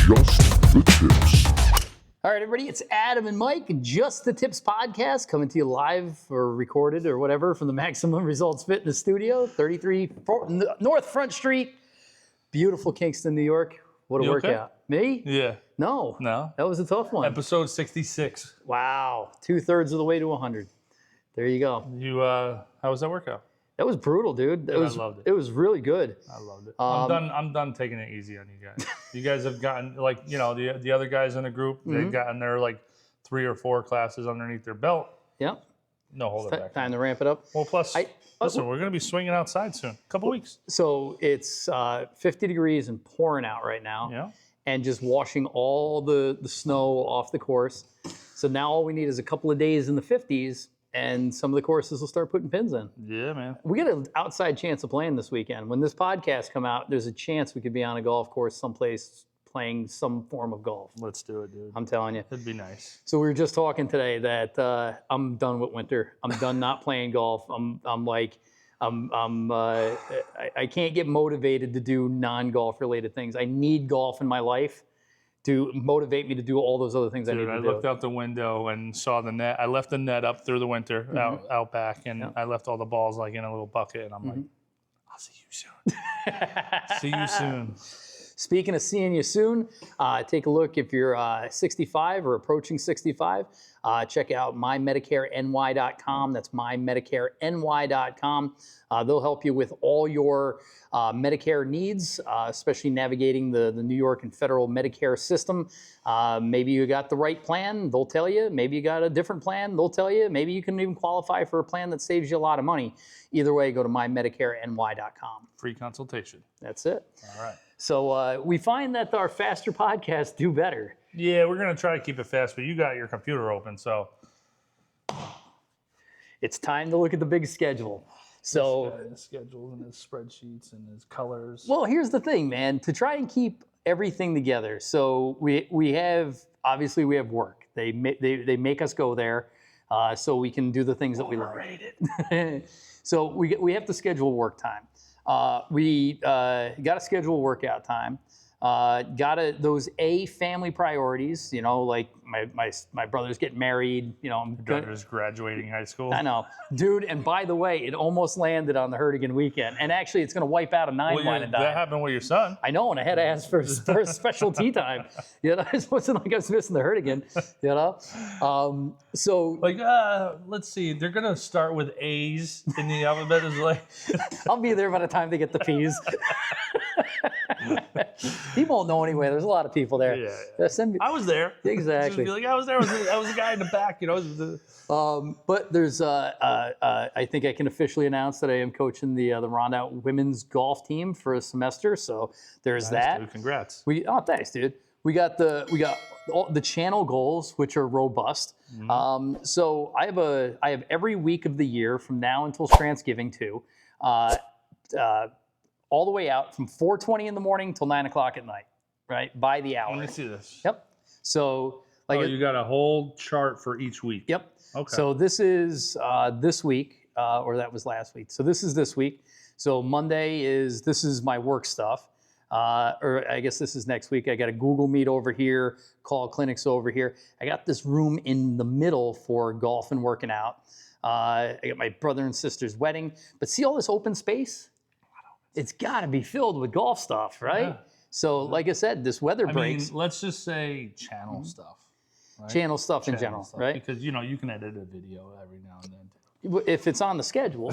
Just the Tips. All right, everybody, it's Adam and Mike, Just the Tips podcast, coming to you live or recorded or whatever from the Maximum Results Fitness Studio, 33 North Front Street, beautiful Kingston, New York. What a workout. Okay? Me? Yeah. No. No. That was a tough one. Episode 66. Wow. 2/3 of the way to 100. There you go. How was that workout? That was brutal, dude. I loved it. It was really good. I loved it. I'm done taking it easy on you guys. You guys have gotten, the other guys in the group, they've gotten their 3 or 4 classes underneath their belt. Yep. No, hold it back. Time to ramp it up. Well, plus, listen, we're going to be swinging outside soon. A couple weeks. So it's 50 degrees and pouring out right now. Yeah. And just washing all the snow off the course. So now all we need is a couple of days in the 50s, and some of the courses will start putting pins in. Yeah, man. We got an outside chance of playing this weekend. When this podcast come out, there's a chance we could be on a golf course someplace playing some form of golf. Let's do it, dude. I'm telling you. It'd be nice. So we were just talking today that I'm done with winter. I'm done not playing golf. I can't get motivated to do non-golf related things. I need golf in my life to motivate me to do all those other things I need to do. I looked out the window and saw the net. I left the net up through the winter out back, and I left all the balls in a little bucket, and I'm like, I'll see you soon. See you soon. Speaking of seeing you soon, take a look if you're 65 or approaching 65. Check out mymedicareny.com. That's mymedicareny.com. They'll help you with all your Medicare needs, especially navigating the New York and federal Medicare system. Maybe you got the right plan, they'll tell you. Maybe you got a different plan, they'll tell you. Maybe you can even qualify for a plan that saves you a lot of money. Either way, go to mymedicareny.com. Free consultation. That's it. All right. So we find that our faster podcasts do better. Yeah, we're going to try to keep it fast, but you got your computer open, so. It's time to look at the big schedule. So his schedules and his spreadsheets and his colors. Well, here's the thing, man. To try and keep everything together, so we have work. They make us go there, so we can do the things that we like. So we have to schedule work time. We got to schedule workout time. Those family priorities, like my brother's getting married, Your brother's graduating high school. I know. Dude, and by the way, it almost landed on the Herdigan weekend. And actually, it's going to wipe out a 9-line and die. That happened with your son. I know, and I had to ask for a special tea time. It wasn't like I was missing the Herdigan, let's see. They're going to start with A's in the alphabet. I'll be there by the time they get the P's. He won't know anyway. There's a lot of people there. Yeah. I was there. Exactly. I was there. I was the guy in the back. But there's, I think I can officially announce that I am coaching the Rondout women's golf team for a semester. So there's that. Dude, congrats. Thanks, dude. We got the channel goals, which are robust. So I have every week of the year from now until Thanksgiving too. All the way out from 4:20 in the morning till 9 o'clock at night, right? By the hour. Let me see this. Yep. So you got a whole chart for each week. Yep. Okay. So this is this week, or that was last week. So this is this week. So Monday this is my work stuff. Or I guess this is next week. I got a Google Meet over here, call clinics over here. I got this room in the middle for golf and working out. I got my brother and sister's wedding. But see all this open space? It's got to be filled with golf stuff, right? Yeah. So, like I said, this weather breaks. Let's just say channel stuff. Right? Channel stuff in general, right? Because, you can edit a video every now and then. If it's on the schedule.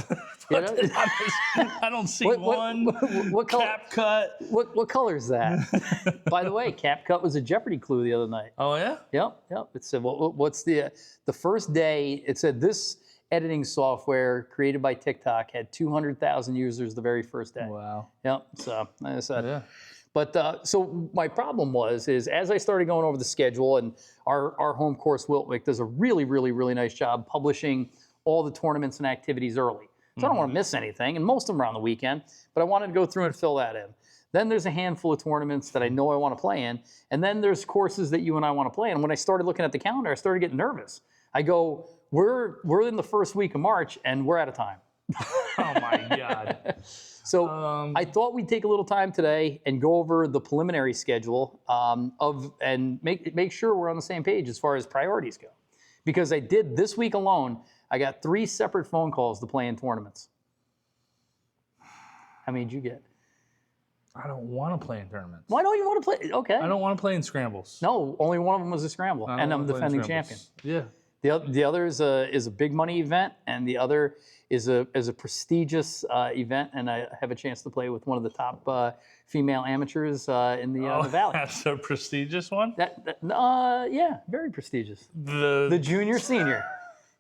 I don't see what cap cut. What color is that? By the way, cap cut was a Jeopardy clue the other night. Oh, yeah? Yep. It said, what's the first day, it said this editing software created by TikTok had 200,000 users the very first day. Wow. Yep. So I said, But so my problem is as I started going over the schedule, and our home course Wiltwick does a really, really, really nice job publishing all the tournaments and activities early. So I don't want to miss anything, and most of them are on the weekend, but I wanted to go through and fill that in. Then there's a handful of tournaments that I know I want to play in, and then there's courses that you and I want to play in. And when I started looking at the calendar, I started getting nervous. I go, we're in the first week of March, and we're out of time. Oh, my God. So I thought we'd take a little time today and go over the preliminary schedule and make sure we're on the same page as far as priorities go. Because I did this week alone, I got 3 separate phone calls to play in tournaments. How many did you get? I don't want to play in tournaments. Why don't you want to play? Okay. I don't want to play in scrambles. No, only one of them was a scramble, and I'm defending champion. Yeah. The other is a big money event, and the other is a prestigious event, and I have a chance to play with one of the top female amateurs in the valley. That's a prestigious one? Yeah, very prestigious. The junior senior.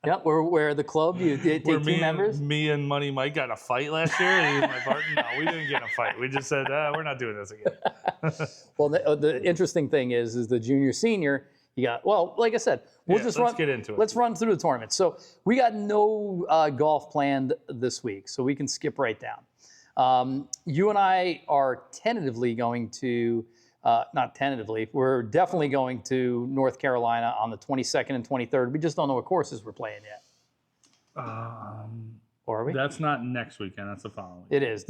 Yep, where the club, you take 2 members. Me and Money Mike got in a fight last year, and he was my partner. No, we didn't get in a fight. We just said, we're not doing this again. Well, the interesting thing is the junior senior, you got, well, like I said, let's get into it. Let's run through the tournament. So we got no golf planned this week, so we can skip right down. You and I are tentatively going to, not tentatively, we're definitely going to North Carolina on the 22nd and 23rd. We just don't know what courses we're playing yet. Or are we? That's not next weekend. That's the following. It is.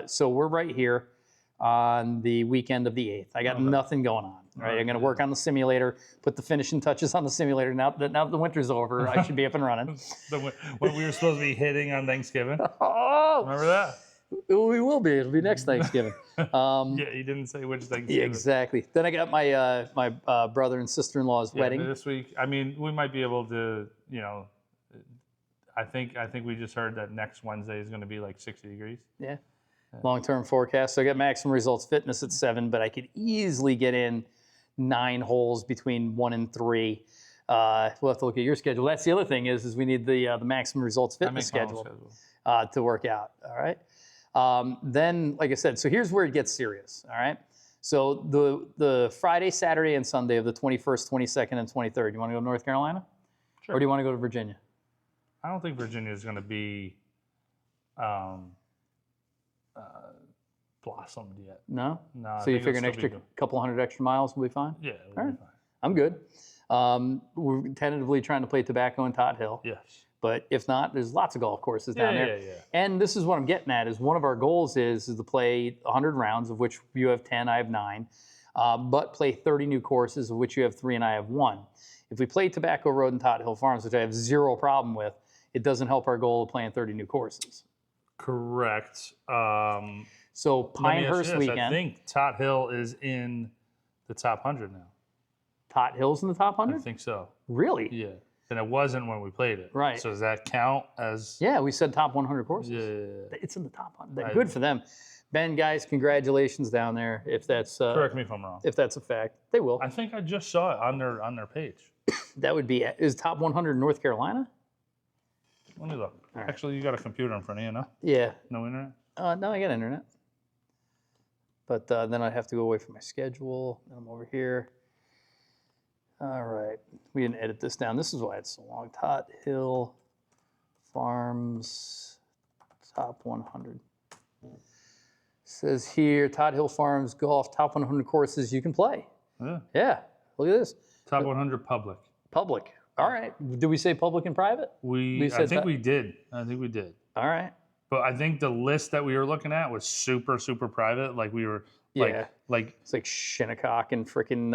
So we're right here on the weekend of the 8th. I got nothing going on. Right, I'm going to work on the simulator, put the finishing touches on the simulator. Now that the winter's over, I should be up and running. When we were supposed to be hitting on Thanksgiving. Oh, remember that? We will be. It'll be next Thanksgiving. Yeah, you didn't say which Thanksgiving. Yeah, exactly. Then I got my brother and sister-in-law's wedding this week. I mean, we might be able to. I think we just heard that next Wednesday is going to be like 60 degrees. Yeah. Long-term forecast. So I got Maximum Results Fitness at 7, but I could easily get in 9 holes between 1 and 3. We'll have to look at your schedule. That's the other thing is we need the Maximum Results Fitness schedule to work out. All right. Then, like I said, so here's where it gets serious. All right. So the Friday, Saturday, and Sunday of the 21st, 22nd, and 23rd. You want to go to North Carolina? Sure. Or do you want to go to Virginia? I don't think Virginia is going to be blossomed yet. No? No. So you figure an extra couple hundred extra miles will be fine? Yeah, all right. Fine. I'm good. We're tentatively trying to play Tobacco and Tot Hill. Yes. But if not, there's lots of golf courses down there. Yeah. And this is what I'm getting at, is one of our goals is to play 100 rounds, of which you have 10, I have 9, but play 30 new courses, of which you have 3 and I have 1. If we play Tobacco Road and Tot Hill Farms, which I have 0 problem with, it doesn't help our goal of playing 30 new courses. Correct. So Pinehurst weekend. I think Tot Hill is in the top 100 now. Tot Hill's in the top 100? I think so. Really? Yeah. And it wasn't when we played it. Right. So does that count as? Yeah, we said top 100 courses. Yeah. It's in the top 100. Good for them. Ben, guys, congratulations down there. If that's correct me if I'm wrong. If that's a fact, they will. I think I just saw it on their page. That would be is top 100 North Carolina? Let me look. Right. Actually, you got a computer in front of you, no? Yeah. No internet? No, I got internet. But then I'd have to go away from my schedule. Then I'm over here. All right. We didn't edit this down. This is why it's so long. Tot Hill Farms top 100. Says here, Tot Hill Farms Golf top 100 courses you can play. Yeah. Look at this. Top 100 public. Public. All right. Did we say public and private? I think we did. All right. But I think the list that we were looking at was super, super private. Like we were, like it's like Shinnecock and freaking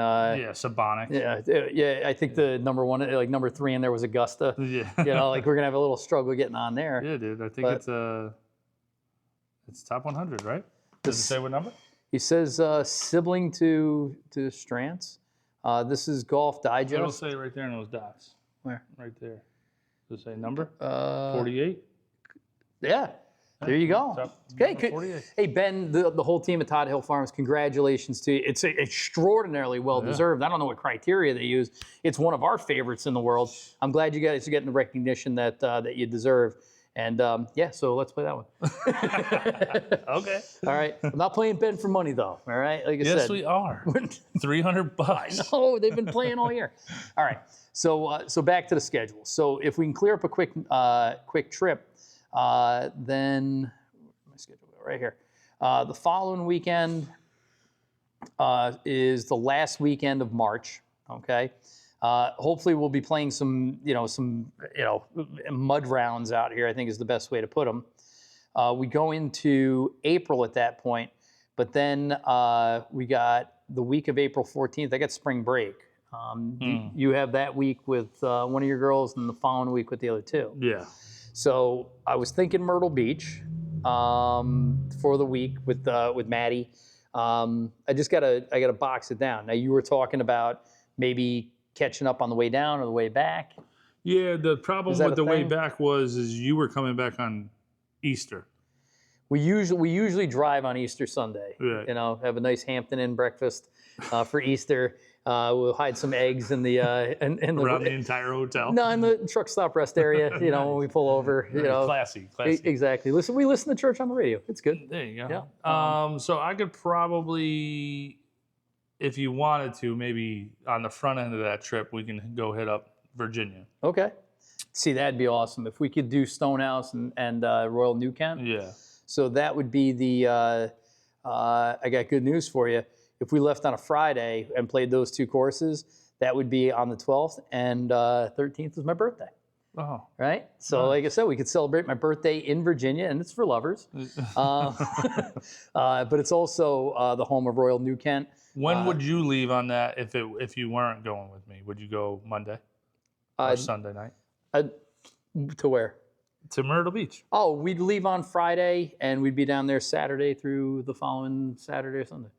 Sabonic. Yeah. I think the number 1, like number 3 in there was Augusta. Yeah. Like we're gonna have a little struggle getting on there. Yeah, dude. I think it's top 100, right? Does it say what number? He says sibling to Strantz. This is Golf Digest. It'll say right there in those dots. Where? Right there. Does it say number? 48. Yeah. There you go. Okay. Hey, Ben, the whole team at Tot Hill Farms, congratulations to you. It's extraordinarily well-deserved. I don't know what criteria they use. It's one of our favorites in the world. I'm glad you guys are getting the recognition that you deserve. And, so let's play that one. Okay. All right. I'm not playing Ben for money, though. All right? Like I said. Yes, we are. $300. Oh, they've been playing all year. All right. So back to the schedule. So if we can clear up a quick trip, then my schedule right here. The following weekend is the last weekend of March. Okay. Hopefully we'll be playing some mud rounds out here, I think is the best way to put them. We go into April at that point, but then we got the week of April 14th. I got spring break. You have that week with one of your girls, and the following week with the other two. Yeah. So I was thinking Myrtle Beach for the week with Maddie. I gotta box it down. Now you were talking about maybe catching up on the way down or the way back. Yeah, the problem that with a the way thing? back is you were coming back on Easter. We usually drive on Easter Sunday. Right. You know, have a nice Hampton Inn breakfast for Easter. We'll hide some eggs in the Around the entire hotel. No, in the truck stop rest area. You know, when we pull over. You know, Classy. Exactly. We listen to church on the radio. It's good. There you go. Yeah. So I could probably, if you wanted to, maybe on the front end of that trip, we can go hit up Virginia. Okay. See, that'd be awesome if we could do Stonehouse and Royal New Kent. Yeah. So that would be the. I got good news for you. If we left on a Friday and played those two courses, that would be on the 12th, and 13th is my birthday. Oh. Right? So, like I said, we could celebrate my birthday in Virginia, and it's for lovers. But it's also the home of Royal New Kent. When would you leave on that if you weren't going with me? Would you go Monday or Sunday night? To where? To Myrtle Beach. Oh, we'd leave on Friday, and we'd be down there Saturday through the following Saturday or Sunday.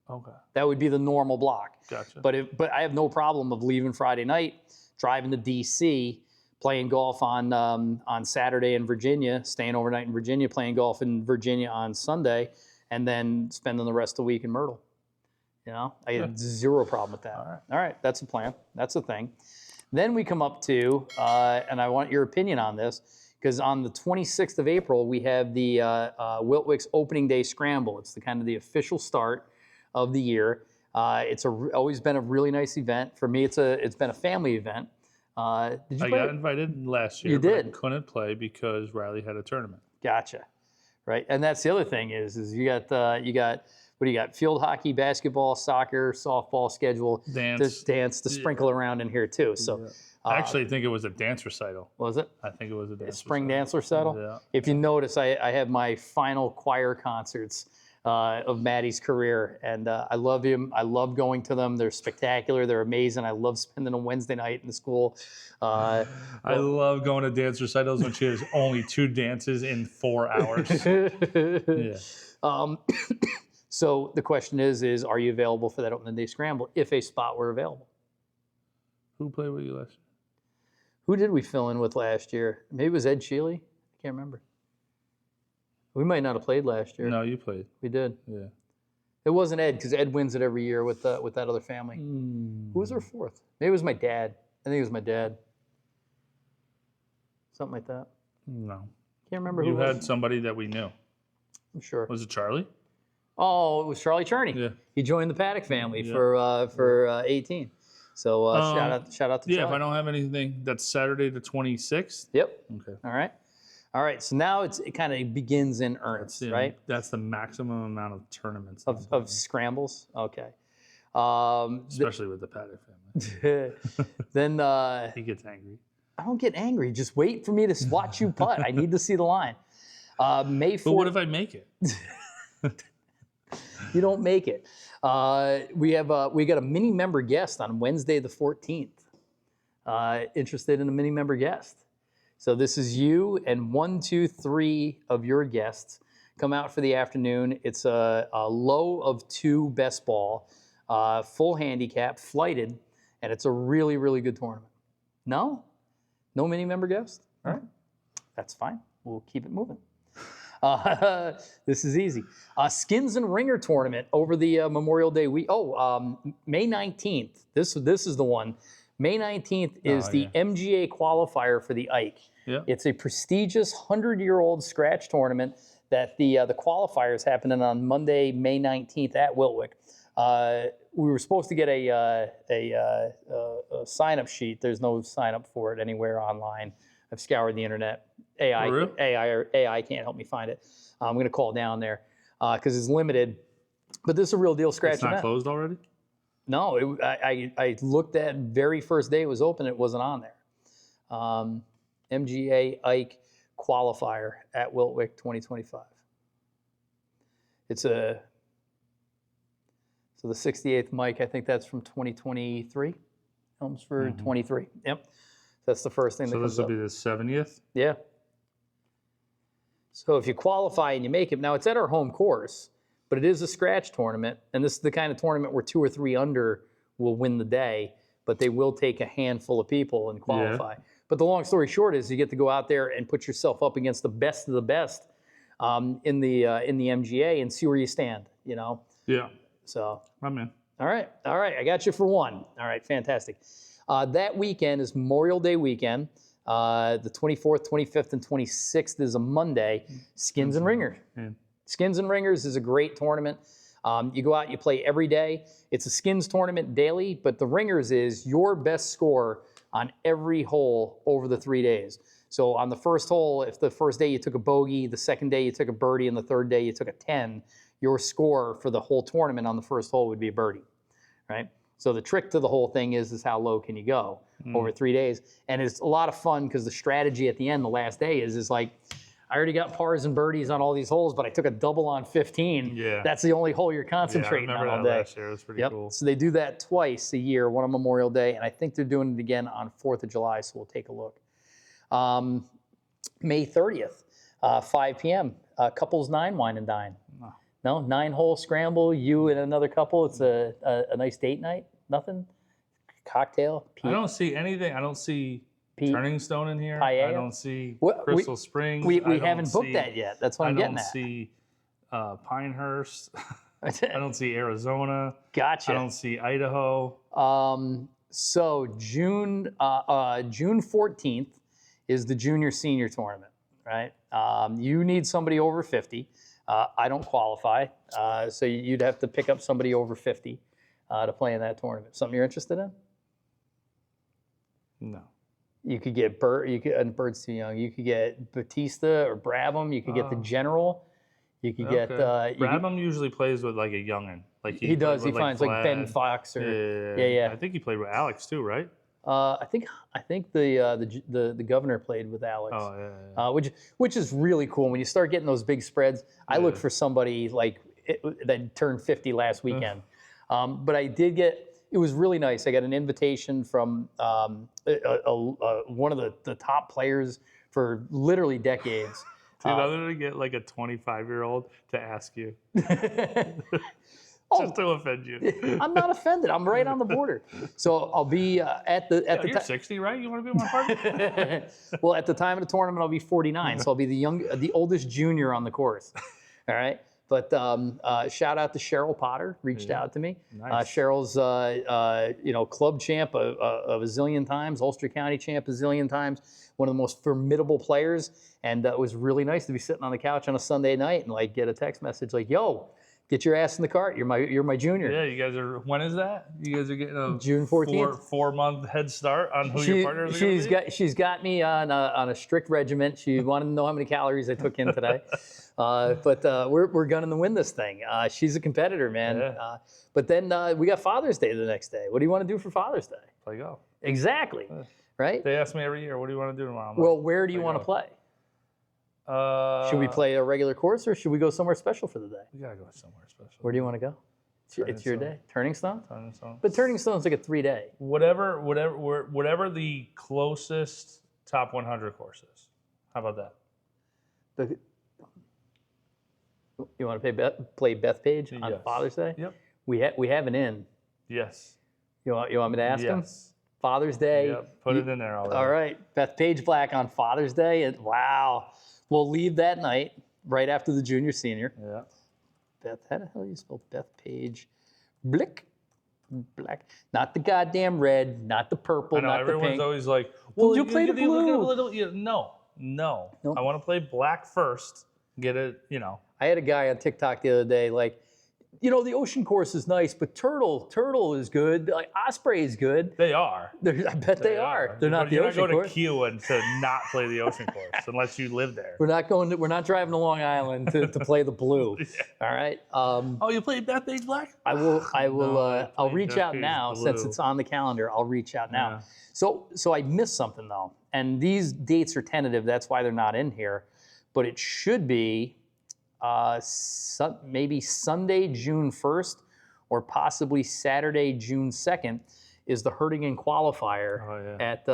Okay. That would be the normal block. Gotcha. But I have no problem of leaving Friday night, driving to D.C., playing golf on Saturday in Virginia, staying overnight in Virginia, playing golf in Virginia on Sunday, and then spending the rest of the week in Myrtle. You know, I had zero problem with that. All right, that's a plan. That's a thing. Then we come up to, and I want your opinion on this, because on the 26th of April, we have the Wiltwick's Opening Day Scramble. It's the official start of the year. It's always been a really nice event. For me, it's been a family event. Did you play? I got invited last year. You did? But I couldn't play because Riley had a tournament. Gotcha. Right, and that's the other thing is you got what do you got? Field hockey, basketball, soccer, softball schedule. There's dance to sprinkle around in here too. So. I actually think it was a dance recital. Was it? I think it was a dance Spring recital. dance recital? Yeah. If you notice, I have my final choir concerts of Maddie's career, and I love him. I love going to them. They're spectacular. They're amazing. I love spending a Wednesday night in the school. I love going to dance recitals when she has only 2 dances in 4 hours. Yeah. So the question is are you available for that opening day scramble if a spot were available? Who played with you last year? Who did we fill in with last year? Maybe it was Ed Sheely. I can't remember. We might not have played last year. No, you played. We did. Yeah. It wasn't Ed because Ed wins it every year with that other family. Who was our fourth? Maybe it was my dad. I think it was my dad. Something like that. No. Can't remember You who it was. had somebody that we knew. I'm sure. Was it Charlie? Oh, it was Charlie Cherney. Yeah. He joined the Paddock family for 18. So shout out to Charlie. Yeah, if I don't have anything, that's Saturday the 26th. Yep. Okay. All right. So now it kind of begins in earnest, right? That's the maximum amount of tournaments. Of scrambles. Okay. Especially with the Paddock family. Then He gets angry. I don't get angry. Just wait for me to watch you putt. I need to see the line. May 4th. But what if I make it? You don't make it. We got a mini member guest on Wednesday the 14th. Interested in a mini member guest? So this is you and 1, 2, 3 of your guests come out for the afternoon. It's a low of 2 best ball, full handicap, flighted, and it's a really, really good tournament. No mini member guest. All right, that's fine. We'll keep it moving. This is easy. Skins and Ringer tournament over the Memorial Day week. May 19th. This is the one. May 19th is the MGA qualifier for the Ike. Yeah. It's a prestigious 100-year-old scratch tournament that the qualifier is happening on Monday, May 19th at Wiltwick. We were supposed to get a sign-up sheet. There's no sign-up for it anywhere online. I've scoured the internet. AI can't help me find it. I'm going to call down there because it's limited. But this is a real deal scratch It's not event. closed already? No, I looked at very first day it was open. It wasn't on there. MGA Ike qualifier at Wiltwick 2025. It's so the 68th Mike, I think that's from 2023. Elmsford 23. Yep. That's the first thing that So comes this will up. be the 70th? Yeah. So if you qualify and you make it, now it's at our home course, but it is a scratch tournament, and this is the kind of tournament where 2 or 3 under will win the day, but they will take a handful of people and qualify. But the long story short is you get to go out there and put yourself up against the best of the best in the MGA and see where you stand, you know? Yeah. So. I'm in. All right. I got you for one. All right, fantastic. That weekend is Memorial Day weekend. The 24th, 25th, and 26th is a Monday. Skins and Ringers. Skins and Ringers is a great tournament. You go out, you play every day. It's a skins tournament daily, but the Ringers is your best score on every hole over the 3 days. So on the first hole, if the first day you took a bogey, the second day you took a birdie, and the third day you took a 10, your score for the whole tournament on the first hole would be a birdie, right? So the trick to the whole thing is how low can you go over 3 days? And it's a lot of fun because the strategy at the end, the last day, is like, I already got pars and birdies on all these holes, but I took a double on 15. Yeah. That's the only hole you're concentrating on all day. Last year. It was pretty cool. So they do that twice a year, one on Memorial Day, and I think they're doing it again on 4th of July, so we'll take a look. May 30th, 5 p.m., couples 9 wine and dine. No, 9-hole scramble, you and another couple. It's a nice date night. Nothing? Cocktail? I don't see anything. I don't see Turning Stone in here. Paella? I don't see Well, Crystal Springs. We I don't haven't booked see- that yet. That's what I'm getting I at. don't see Pinehurst. I don't see Arizona. Gotcha. I don't see Idaho. So June 14th is the junior senior tournament, right? You need somebody over 50. I don't qualify, so you'd have to pick up somebody over 50 to play in that tournament. Something you're interested in? No. You could get Bird. And Bird's too young. You could get Batista or Brabham. You could get the General. You could get. Brabham usually plays with like a youngin. Like he does. He with, finds like Ben Vlad. Fox or Yeah. I think he played with Alex too, right? I think the governor played with Alex. Oh yeah. Which is really cool. When you start getting those big spreads, I look for somebody like that turned 50 last weekend. But I did get. It was really nice. I got an invitation from one of the top players for literally decades. Dude, I'm gonna get like a 25-year-old to ask you. Just to offend you. I'm not offended. I'm right on the border. So I'll be at the You're 60, right? You want to be my partner? Well, at the time of the tournament, I'll be 49, so I'll be the oldest junior on the course. All right. But shout out to Cheryl Potter, reached out to me. Nice. Cheryl's club champ a zillion times, Ulster County champ a zillion times, one of the most formidable players, and it was really nice to be sitting on the couch on a Sunday night and like get a text message like, "Yo, get your ass in the cart. You're my junior." Yeah, you guys are. When is that? You guys are getting a June 14th. 4-month head start on who your partners are going to be? She's got me on a strict regiment. She wanted to know how many calories I took in today. But we're gunning to win this thing. She's a competitor, man. Yeah. But then we got Father's Day the next day. What do you want to do for Father's Day? Play golf. Exactly. Right? They ask me every year, what do you want to do tomorrow? Well, where do you want to play? Should we play a regular course or should we go somewhere special for the day? We gotta go somewhere special. Where do you want to go? It's your day. Turning Stone? Turning Stone. But Turning Stone's like a 3-day. Whatever the closest top 100 course is. How about that? You want to play Bethpage on Father's Day? Yep. We have an in. Yes. You want me to ask him? Yes. Father's Day. Yep. Put it in there already. All right. Bethpage Black on Father's Day. And wow. We'll leave that night right after the junior senior. Yeah. Beth, how the hell do you spell Bethpage? Black. Not the goddamn red, not the purple, I know, not the everyone's pink. always like, well, you play the blue. No. Nope. I want to play black first. Get it, I had a guy on TikTok the other day, like, the ocean course is nice, but Turtle is good. Like Osprey is good. They are. I bet they are. They're not the ocean You're not going course. to Kiowa to not play the ocean course unless you live there. We're not driving to Long Island to play the blue. Yeah. All right. Oh, you played Bethpage Black? I will. No, I'll reach out Bethpage now Blue. since it's on the calendar. I'll reach out now. Yeah. So I missed something though, and these dates are tentative. That's why they're not in here, but it should be maybe Sunday, June 1st, or possibly Saturday, June 2nd, is the Hurtigan qualifier. Oh, yeah. At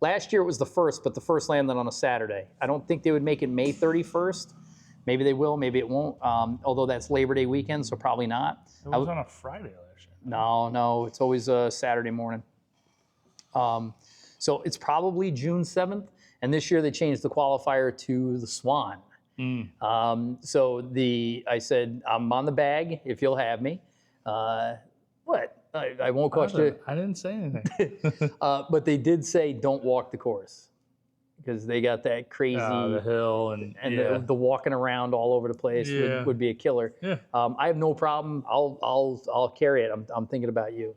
last year it was the 1st, but the first landed on a Saturday. I don't think they would make it May 31st. Maybe they will, maybe it won't. Although that's Labor Day weekend, so probably not. It was on a Friday last year. No, it's always a Saturday morning. So it's probably June 7th, and this year they changed the qualifier to the Swan. So I said, I'm on the bag if you'll have me. What? I won't cost you. I didn't say anything. But they did say don't walk the course because they got that crazy the hill and yeah. the walking around all over the place would be a killer. Yeah. I have no problem. I'll carry it. I'm thinking about you.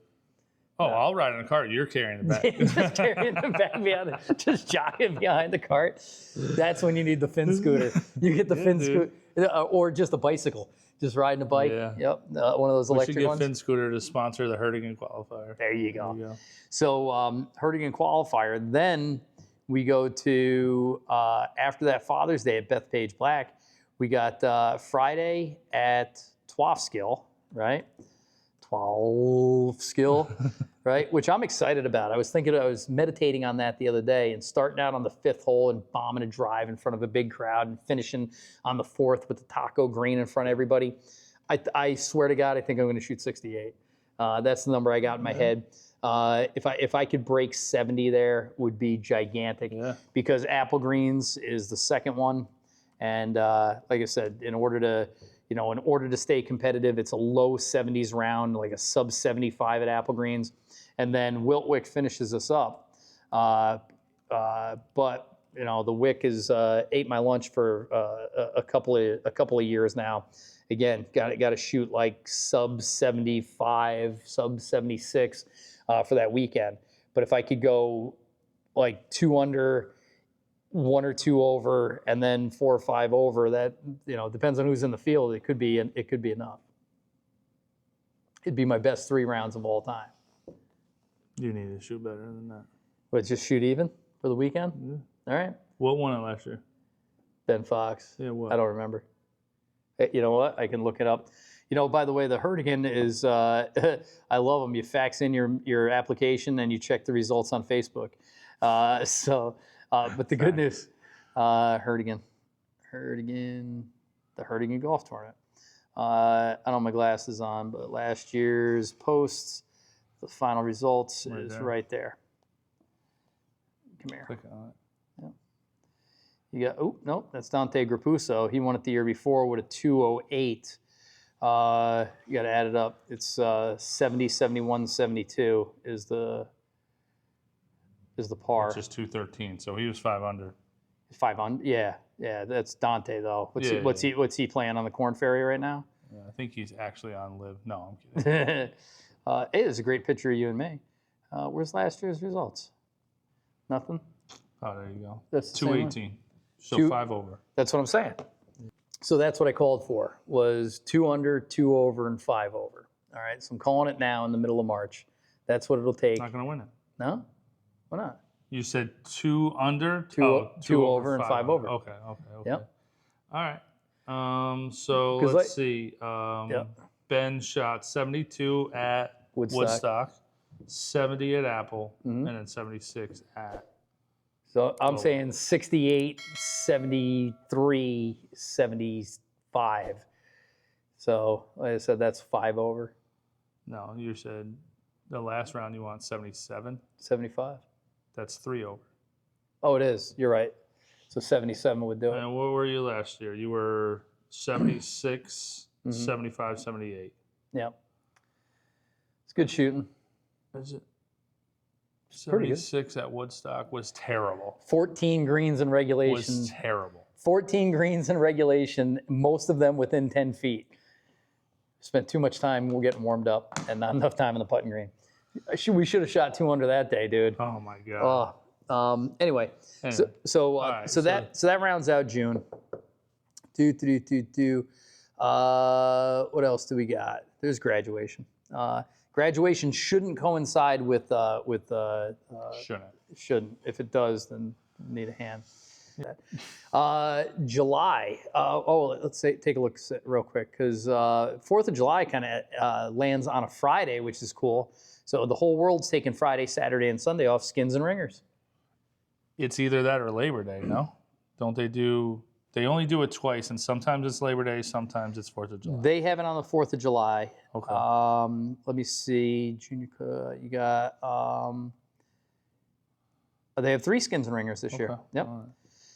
Oh, I'll ride in the cart. You're carrying the bag. Just carrying the bag behind, just jogging behind the cart. That's when you need the fin scooter. You get the fin scooter, or just a bicycle. Just riding a bike. Yeah. Yep. One of those We electric should get ones. Finn Scooter to sponsor the Hurtigan qualifier. There you go. So Hurtigan qualifier. Then we go to after that Father's Day at Bethpage Black. We got Friday at Twofskill, right? 12 skill, right? Which I'm excited about. I was meditating on that the other day and starting out on the 5th hole and bombing a drive in front of a big crowd and finishing on the 4th with the taco green in front of everybody. I swear to God, I think I'm going to shoot 68. That's the number I got in my head. If I could break 70 there, would be gigantic. Yeah. Because Apple Greens is the second one, and like I said, in order to stay competitive, it's a low 70s round, like a sub 75 at Apple Greens. And then Wiltwyck finishes us up. But, the Wick is ate my lunch for a couple of years now. Again, got to shoot like sub 75, sub 76 for that weekend. But if I could go like 2 under, 1 or 2 over, and then 4 or 5 over, that depends on who's in the field. It could be enough. It'd be my best 3 rounds of all time. You need to shoot better than that. But just shoot even for the weekend. Yeah. All right. What won it last year? Ben Fox. Yeah, what? I don't remember. You know what? I can look it up. By the way, the Hurtigan is. I love them. You fax in your application and you check the results on Facebook. But the good news, Hurtigan, the Hurtigan Golf Tournament. I don't have my glasses on, but last year's posts, the final results is right there. Come here. Click on it. You got, nope, that's Dante Grapuso. He won it the year before with a 208. You got to add it up. It's 70, 71, 72 is the par. It's just 213, so he was 5 under. 5 under, yeah. That's Dante though. What's he playing on the Corn Ferry right now? Yeah, I think he's actually on live. No, I'm kidding. Hey, there's a great picture of you and me. Where's last year's results? Nothing. Oh, there you go. That's 218. So 5 over. That's what I'm saying. So that's what I called for, was 2 under, 2 over, and 5 over. All right, so I'm calling it now in the middle of March. That's what it'll take. Not going to win it. No? Why not? You said 2 under? 2 over, and 5 over. Okay. Yep. All right. So let's see. Ben shot 72 at Woodstock, 70 at Apple, and then 76 at... So I'm saying 68, 73, 75. So like I said, that's 5 over. No, you said the last round you want 77. 75. That's 3 over. Oh, it is. You're right. So 77 would do it. And what were you last year? You were 76, 75, 78. Yep. It's good shooting. Is it? Pretty good. 76 at Woodstock was terrible. 14 greens in regulation. Was terrible. 14 greens in regulation, most of them within 10 feet. Spent too much time getting warmed up and not enough time on the putting green. We should have shot 2 under that day, dude. Oh my god. Anyway, so that rounds out June. What else do we got? There's graduation. Graduation shouldn't coincide with shouldn't. If it does, then need a hand. July. Let's take a look real quick because 4th of July kind of lands on a Friday, which is cool. So the whole world's taking Friday, Saturday, and Sunday off, skins and ringers. It's either that or Labor Day, no? Don't they do? They only do it twice, and sometimes it's Labor Day, sometimes it's 4th of July. They have it on the 4th of July. Okay. Let me see, Junior. You got. They have 3 skins and ringers this year. Yep. Right.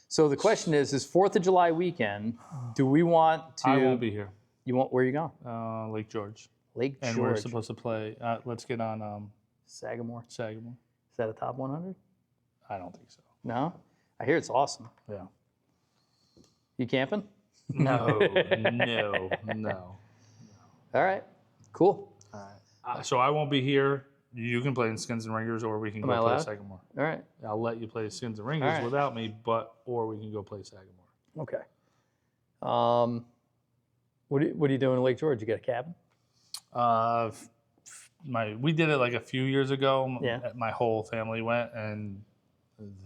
So the question is 4th of July weekend, do we want to... I won't be here. You won't? Where are you going? Lake George. Lake George. And we're supposed to play... let's get on... Sagamore. Is that a top 100? I don't think so. No? I hear it's awesome. Yeah. You camping? No. All right. Cool. All right. So I won't be here. You can play in skins and ringers, or we can go play Sagamore. All right. I'll let you play skins and ringers without me, or we can go play Sagamore. Okay. What are you doing in Lake George? You got a cabin? We did it like a few years ago. Yeah. My whole family went, and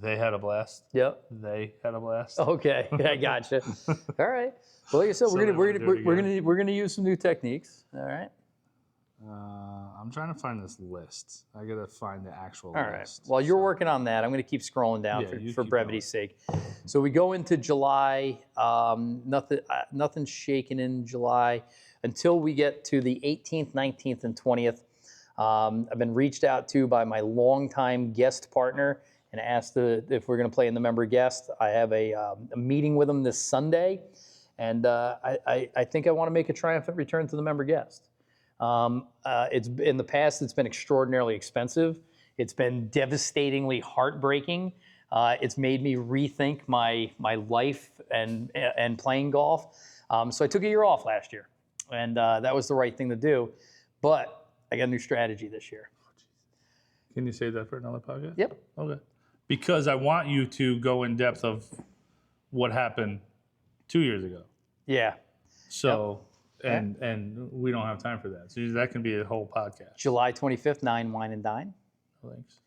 they had a blast. Yep. They had a blast. Okay. I gotcha. All right. Well, like I said, we're gonna use some new techniques. All right. I'm trying to find this list. I gotta find the actual list. All right. While you're working on that, I'm gonna keep scrolling down for brevity's sake. So we go into July. Nothing shaking in July until we get to the 18th, 19th, and 20th. I've been reached out to by my longtime guest partner and asked if we're going to play in the member guest. I have a meeting with him this Sunday, and I think I want to make a triumphant return to the member guest. It's in the past, it's been extraordinarily expensive. It's been devastatingly heartbreaking. It's made me rethink my life and playing golf. So I took a year off last year, and that was the right thing to do. But I got a new strategy this year. Can you save that for another podcast? Yep. Okay. Because I want you to go in depth of what happened 2 years ago. Yeah. So, and we don't have time for that. So that can be a whole podcast. July 25th, 9 Wine and Dine. Thanks.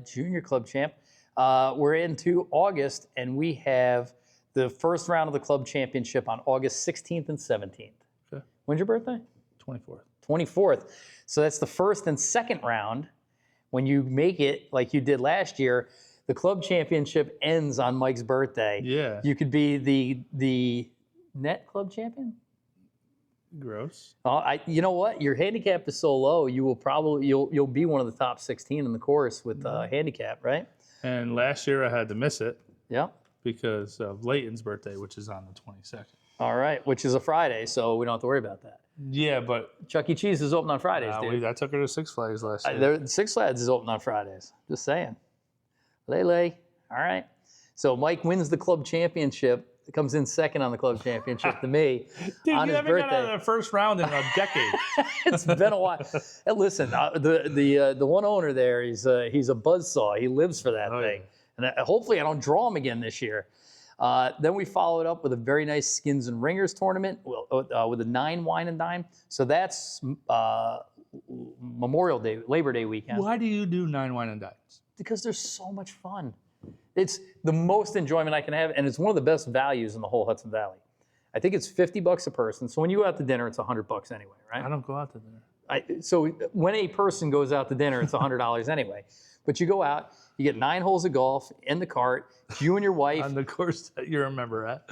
Junior Club Champ. We're into August, and we have the first round of the Club Championship on August 16th and 17th. Okay. When's your birthday? 24th. 24th. So that's the first and second round. When you make it like you did last year, the Club Championship ends on Mike's birthday. Yeah. You could be the net club champion. Gross. You know what? Your handicap is so low. You will probably you'll be one of the top 16 in the course with handicap, right? And last year I had to miss it. Yeah. Because of Leighton's birthday, which is on the 22nd. All right, which is a Friday, so we don't have to worry about that. Yeah, but Chuck E. Cheese is open on Fridays, dude. I took her to Six Flags last year. Six Flags is open on Fridays. Just saying. Lele. All right. So Mike wins the club championship. Comes in second on the club championship to me. Dude, on you his haven't got out of the first round in a decade. It's been a while. Hey, listen, the one owner there, he's a buzzsaw. He lives for that thing. Yeah. And hopefully I don't draw him again this year. Then we followed up with a very nice Skins and Ringers tournament with a 9 Wine and Dine. So that's Memorial Day, Labor Day weekend. Why do you do 9 Wine and Dines? Because they're so much fun. It's the most enjoyment I can have, and it's one of the best values in the whole Hudson Valley. I think it's $50 a person. So when you go out to dinner, it's $100 anyway, right? I don't go out to dinner. So when a person goes out to dinner, it's $100 anyway. But you go out, you get 9 holes of golf in the cart, you and your wife. On the course that you remember at.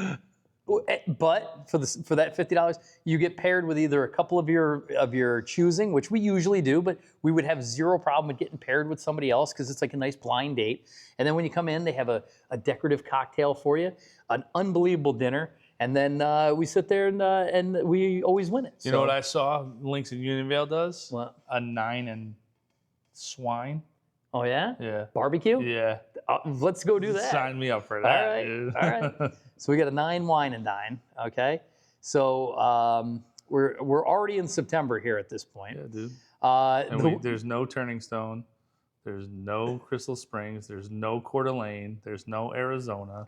But for that $50, you get paired with either a couple of your choosing, which we usually do, but we would have zero problem with getting paired with somebody else because it's like a nice blind date. And then when you come in, they have a decorative cocktail for you, an unbelievable dinner, and then we sit there and we always win it. You know what I saw Links in Unionvale does? What? A 9 and swine. Oh, yeah? Yeah. Barbecue? Yeah. Let's go do that. Sign me up for that. All right. Dude. All right. So we got a 9 Wine and Dine, okay? So We're already in September here at this point. Yeah, dude. And There's no Turning Stone. There's no Crystal Springs. There's no Coeur d'Alene. There's no Arizona.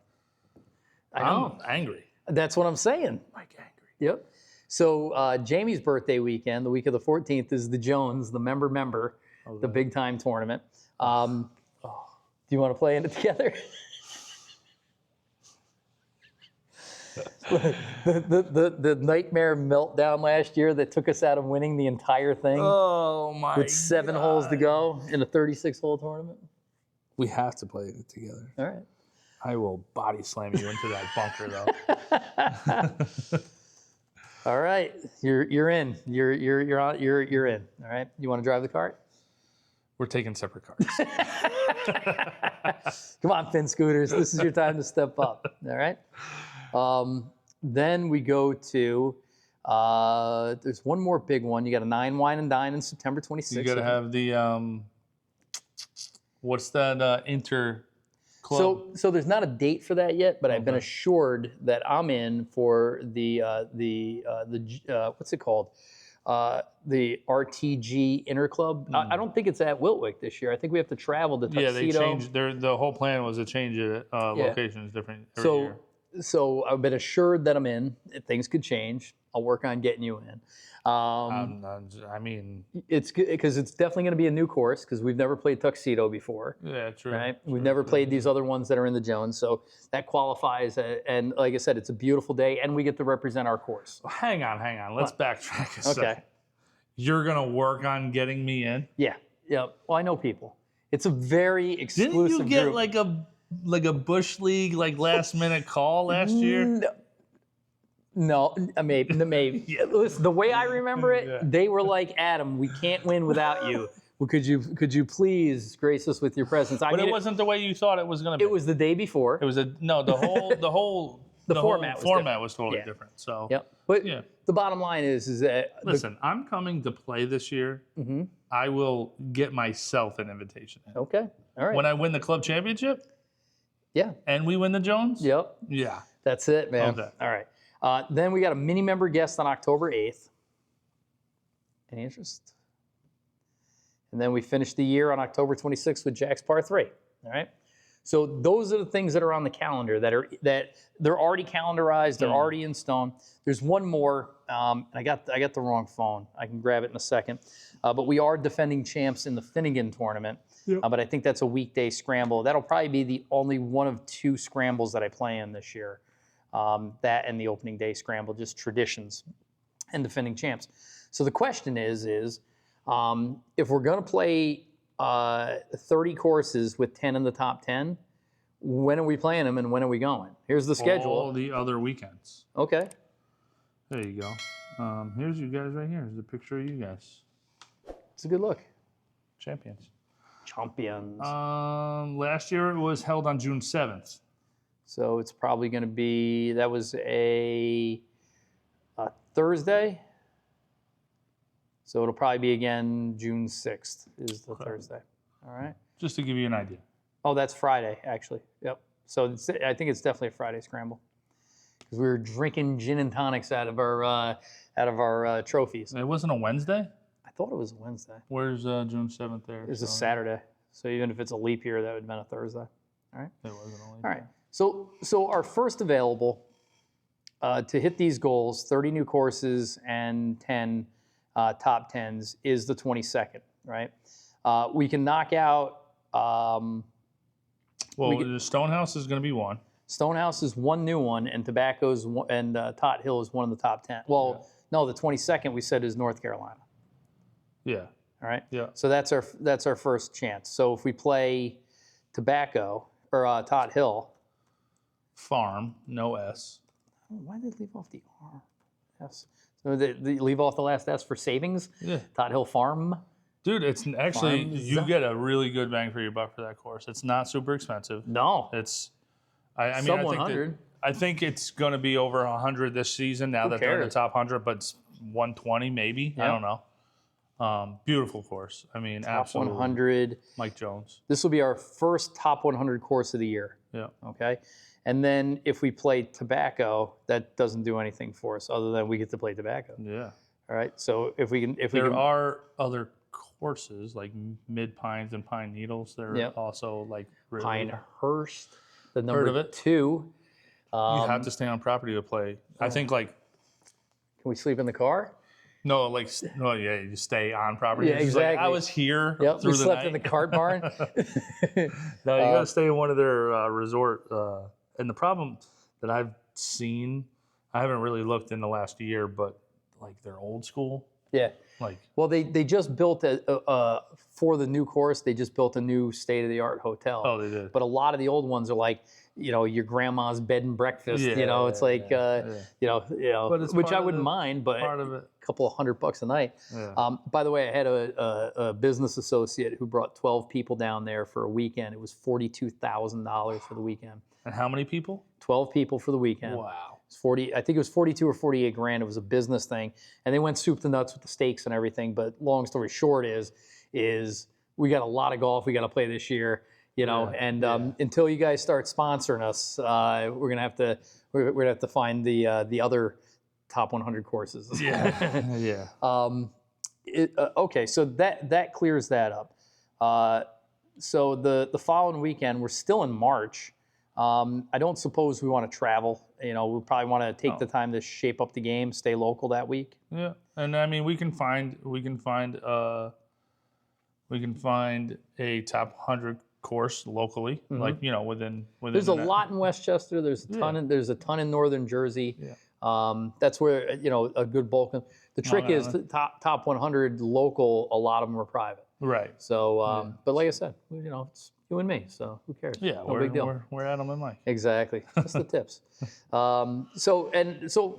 I'm angry. That's what I'm saying. Like angry. Yep. So Jamie's birthday weekend, the week of the 14th, is the Jones, the member, the big time tournament. Do you want to play in it together? the nightmare meltdown last year that took us out of winning the entire thing. Oh my! With 7 holes to go in a 36-hole tournament. We have to play it together. All right. I will body slam you into that bunker, though. All right, you're in. You're in. All right. You want to drive the cart? We're taking separate cars. Come on, Finn Scooters. This is your time to step up. All right. Then we go to. There's one more big one. You got a 9 wine and dine in September 26th. You got to have the. What's that inter? Club? So there's not a date for that yet, but I've been assured that I'm in for the what's it called? The RTG Interclub. I don't think it's at Wiltwick this year. I think we have to travel to Tuxedo. Yeah, they changed. The whole plan was to change it. Locations different every year. So I've been assured that I'm in. Things could change. I'll work on getting you in. I mean, it's because it's definitely going to be a new course because we've never played Tuxedo before. Yeah, true. Right? We've never played these other ones that are in the Jones, so that qualifies. And like I said, it's a beautiful day, and we get to represent our course. Hang on. Let's backtrack a second. Okay. You're gonna work on getting me in? Yeah. Well, I know people. It's a very exclusive group. Didn't you get like a Bush League last minute call last year? No, maybe. Yeah. Listen, the way I remember it, they were like, Adam, we can't win without you. Could you please grace us with your presence? But it wasn't the way you thought it was going to be. It was the day before. It was the whole format was totally different. So But the bottom line is that listen, I'm coming to play this year. Mm-hmm. I will get myself an invitation in. Okay. All right. When I win the club championship? Yeah. And we win the Jones? Yep. Yeah. That's it, man. Okay. All right. Then we got a mini member guest on October 8th. Any interest? And then we finish the year on October 26th with Jack's Par 3. All right. So those are the things that are on the calendar that they're already calendarized. They're already in stone. There's one more. I got the wrong phone. I can grab it in a second. But we are defending champs in the Finnegan tournament. Yep. But I think that's a weekday scramble. That'll probably be the only one of 2 scrambles that I play in this year. That and the opening day scramble, just traditions and defending champs. So the question is if we're going to play 30 courses with 10 in the top 10, when are we playing them and when are we going? Here's the schedule. All the other weekends. Okay. There you go. Here's you guys right here. Here's a picture of you guys. It's a good look. Champions. Last year it was held on June 7th. So it's probably going to be, that was a Thursday. So it'll probably be again June 6th is the Thursday. All right. Just to give you an idea. Oh, that's Friday, actually. Yep. So I think it's definitely a Friday scramble. Because we were drinking gin and tonics out of our trophies. It wasn't a Wednesday? I thought it was a Wednesday. Where's June 7th there? It's a Saturday. So even if it's a leap year, that would have been a Thursday. All right. It wasn't a leap year. All right. So our first available to hit these goals, 30 new courses and 10 top 10s, is the 22nd, right? We can knock out... the Stonehouse is going to be one. Stonehouse is one new one, and Tobacco's and Tot Hill is one of the top 10. Well, no, the 22nd we said is North Carolina. Yeah. All right. Yeah. So that's our first chance. So if we play Tobacco or Tot Hill, Farm, no S. Why did they leave off the R? S. So they leave off the last S for savings. Yeah. Tot Hill Farm. Dude, it's actually you get a really good bang for your buck for that course. It's not super expensive. No. It's I mean, 100. I think it's going to be over 100 this season now that they're in the top 100, but it's 120 maybe. Yeah. I don't know. Beautiful course. I mean, top absolutely. 100. Mike Jones. This will be our first top 100 course of the year. Yeah. Okay. And then if we play tobacco, that doesn't do anything for us other than we get to play tobacco. Yeah. All right. So if we can, There are other courses like Mid Pines and Pine Needles. They're Yep. also like really, Pinehurst, the Heard number of it? 2. you have to stay on property to play. I think like Can we sleep in the car? no, like no, yeah, you stay on property. Yeah, It's just like, exactly. I was here Yep. through We the slept night. in the cart barn. No, you got to stay in one of their resort. And the problem that I've seen, I haven't really looked in the last year, but like they're old school. Yeah. Like Well, they just built for the new course. They just built a new state of the art hotel. oh, they did. But a lot of the old ones are like, your grandma's bed and breakfast. Yeah, it's like, But it's which part I of wouldn't the- mind, but Part of it. a couple of $100 a night. Yeah. By the way, I had a business associate who brought 12 people down there for a weekend. It was $42,000 for the weekend. And how many people? 12 people for the weekend. Wow. It's 40. I think it was 42 or 48 grand. It was a business thing, and they went soup to nuts with the stakes and everything. But long story short is we got a lot of golf we got to play this year. And until you guys start sponsoring us, we're gonna have to find the other top 100 courses. Yeah. Yeah. Okay, so that clears that up. So the following weekend, we're still in March. I don't suppose we want to travel. We probably want to take the time to shape up the game, stay local that week. Yeah. And I mean, we can find a top 100 course locally, like within. There's a lot in Westchester. There's a ton in Northern Jersey. Yeah. That's where a good bulk. The trick is the top 100 local. A lot of them are private. Right. So, but like I said, it's you and me. So who cares? Yeah. No big deal. We're Adam and Mike. Exactly. Just the tips. So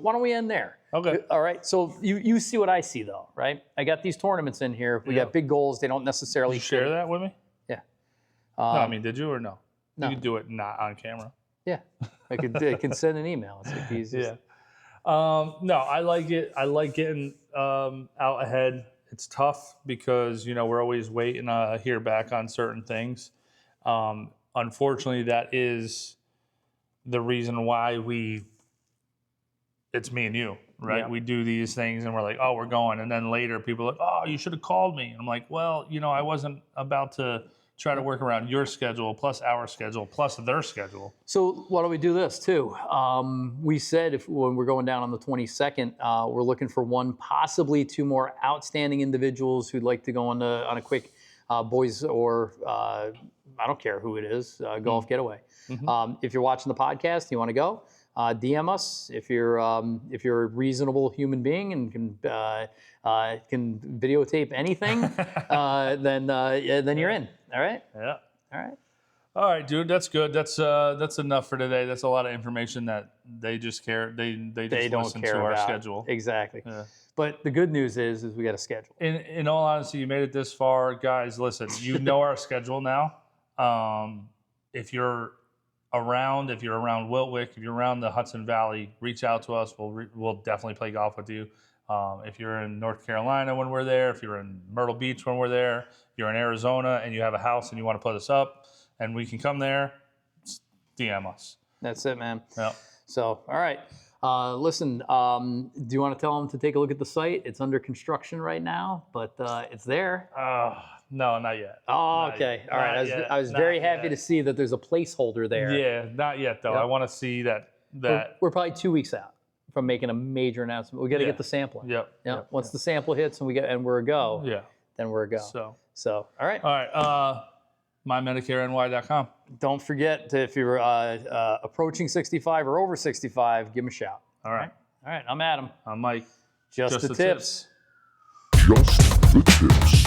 why don't we end there? Okay. All right. So you see what I see though, right? I got these tournaments in here. We got big goals. They don't necessarily Did you share that with me? Yeah. No, I mean, did you or no? No. You could do it not on camera. Yeah. I can send an email. It's like the easiest. Yeah. No, I like it. I like getting out ahead. It's tough because we're always waiting to hear back on certain things. Unfortunately, that is the reason why it's me and you, right? Yeah. We do these things and we're like, oh, we're going. And then later people are like, oh, you should have called me. And I'm like, well, I wasn't about to try to work around your schedule plus our schedule plus their schedule. So why don't we do this too? We said when we're going down on the 22nd, we're looking for one, possibly 2 more outstanding individuals who'd like to go on a quick boys or I don't care who it is, golf getaway. Mm-hmm. If you're watching the podcast, you want to go, DM us. If you're a reasonable human being and can videotape anything, then you're in. All right. Yeah. All right. All right, dude. That's good. That's enough for today. That's a lot of information that they just care. They just don't listen care to our about. schedule. Exactly. Yeah. But the good news is we got a schedule. In all honesty, you made it this far, guys. Listen, you know our schedule now. If you're around Wiltwick, if you're around the Hudson Valley, reach out to us. We'll definitely play golf with you. If you're in North Carolina when we're there, if you're in Myrtle Beach when we're there, if you're in Arizona and you have a house and you want to put us up and we can come there, DM us. That's it, man. Yeah. So, all right. Listen, do you want to tell them to take a look at the site? It's under construction right now, but it's there. No, not yet. Oh, Not okay. yet. All right. I was very happy to see that there's a placeholder there. Yeah, not yet though. Yep. I want to see that. We're probably 2 weeks out from making a major announcement. We got to get the sampling. Yep. Once the sample hits and we're a go. Yeah. Then we're a go. So all right. All right. MyMedicareNY.com. Don't forget if you're approaching 65 or over 65, give them a shout. All right. All right. I'm Adam. I'm Mike. Just the tips. Just the tips.